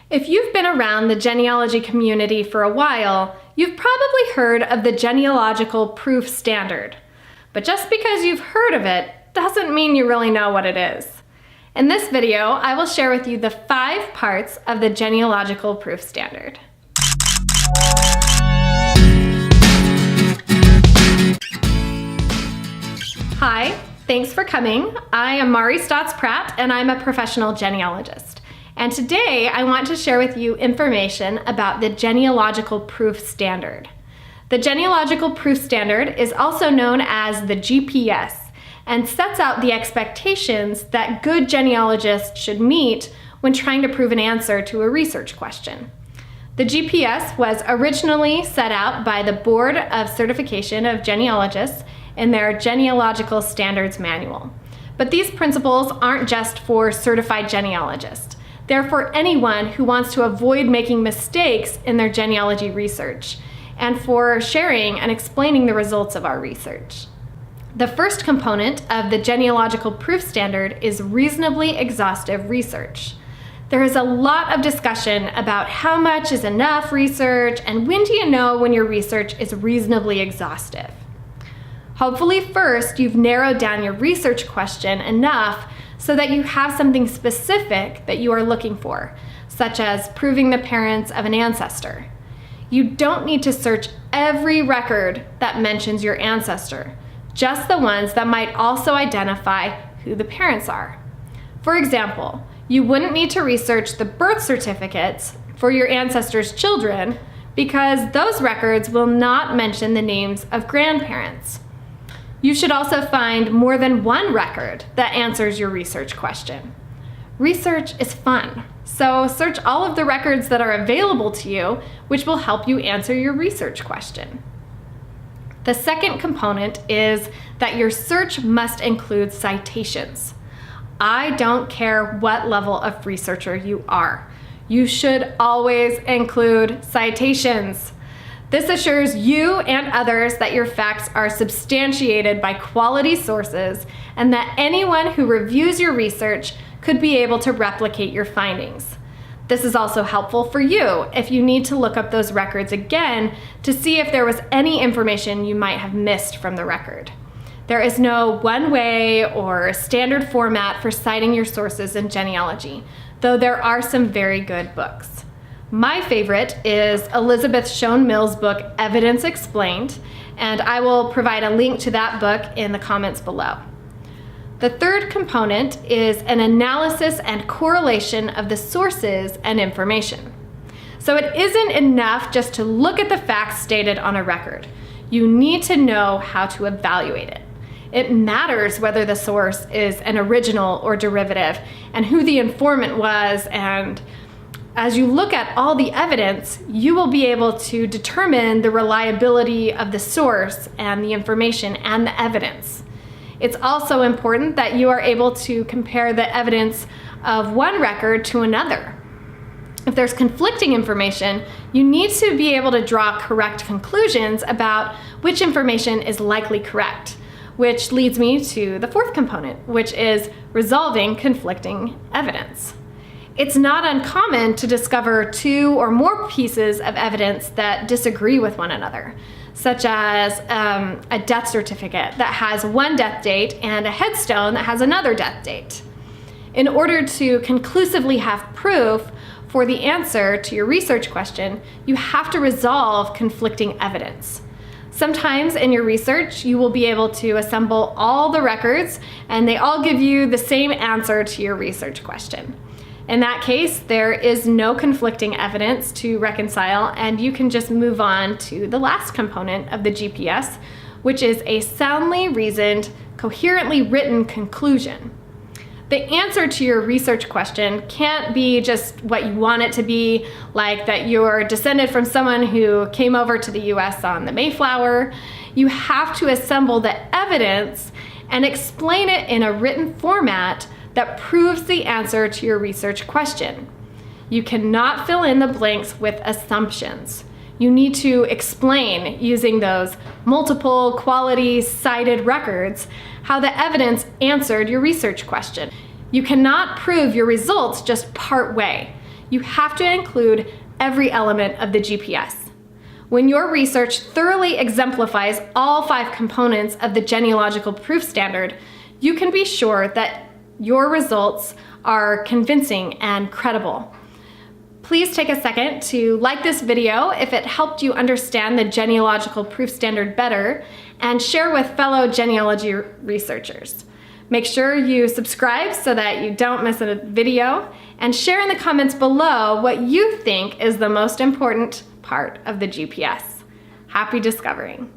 If you've been around the genealogy community for a while, you've probably heard of the Genealogical Proof Standard. But just because you've heard of it doesn't mean you really know what it is. In this video, I will share with you the 5 parts of the Genealogical Proof Standard. Hi, thanks for coming. I am Mari Stotts-Pratt and I'm a professional genealogist. And today I want to share with you information about the Genealogical Proof Standard. The Genealogical Proof Standard is also known as the GPS and sets out the expectations that good genealogists should meet when trying to prove an answer to a research question. The GPS was originally set out by the Board of Certification of Genealogists in their Genealogical Standards Manual. But these principles aren't just for certified genealogists. They're for anyone who wants to avoid making mistakes in their genealogy research and for sharing and explaining the results of our research. The first component of the Genealogical Proof Standard is reasonably exhaustive research. There is a lot of discussion about how much is enough research and when do you know when your research is reasonably exhaustive. Hopefully first you've narrowed down your research question enough so that you have something specific that you are looking for, such as proving the parents of an ancestor. You don't need to search every record that mentions your ancestor, just the ones that might also identify who the parents are. For example, you wouldn't need to research the birth certificates for your ancestors' children because those records will not mention the names of grandparents. You should also find more than one record that answers your research question. Research is fun, so search all of the records that are available to you, which will help you answer your research question. The second component is that your search must include citations. I don't care what level of researcher you are. You should always include citations. This assures you and others that your facts are substantiated by quality sources and that anyone who reviews your research could be able to replicate your findings. This is also helpful for you if you need to look up those records again to see if there was any information you might have missed from the record. There is no one way or standard format for citing your sources in genealogy, though there are some very good books. My favorite is Elizabeth Shown Mill's book, Evidence Explained, and I will provide a link to that book in the comments below. The third component is an analysis and correlation of the sources and information. So it isn't enough just to look at the facts stated on a record. You need to know how to evaluate it. It matters whether the source is an original or derivative and who the informant was, and as you look at all the evidence, you will be able to determine the reliability of the source and the information and the evidence. It's also important that you are able to compare the evidence of one record to another. If there's conflicting information, you need to be able to draw correct conclusions about which information is likely correct, which leads me to the fourth component, which is resolving conflicting evidence. It's not uncommon to discover 2 or more pieces of evidence that disagree with one another, such as a death certificate that has one death date and a headstone that has another death date. In order to conclusively have proof for the answer to your research question, you have to resolve conflicting evidence. Sometimes in your research, you will be able to assemble all the records and they all give you the same answer to your research question. In that case, there is no conflicting evidence to reconcile and you can just move on to the last component of the GPS, which is a soundly reasoned, coherently written conclusion. The answer to your research question can't be just what you want it to be, like that you're descended from someone who came over to the US on the Mayflower. You have to assemble the evidence and explain it in a written format that proves the answer to your research question. You cannot fill in the blanks with assumptions. You need to explain, using those multiple quality cited records, how the evidence answered your research question. You cannot prove your results just part way. you have to include every element of the GPS. When your research thoroughly exemplifies all 5 components of the genealogical proof standard, you can be sure that your results are convincing and credible. Please take a second to like this video if it helped you understand the genealogical proof standard better, and share with fellow genealogy researchers. Make sure you subscribe so that you don't miss a video, and share in the comments below what you think is the most important part of the GPS. Happy discovering!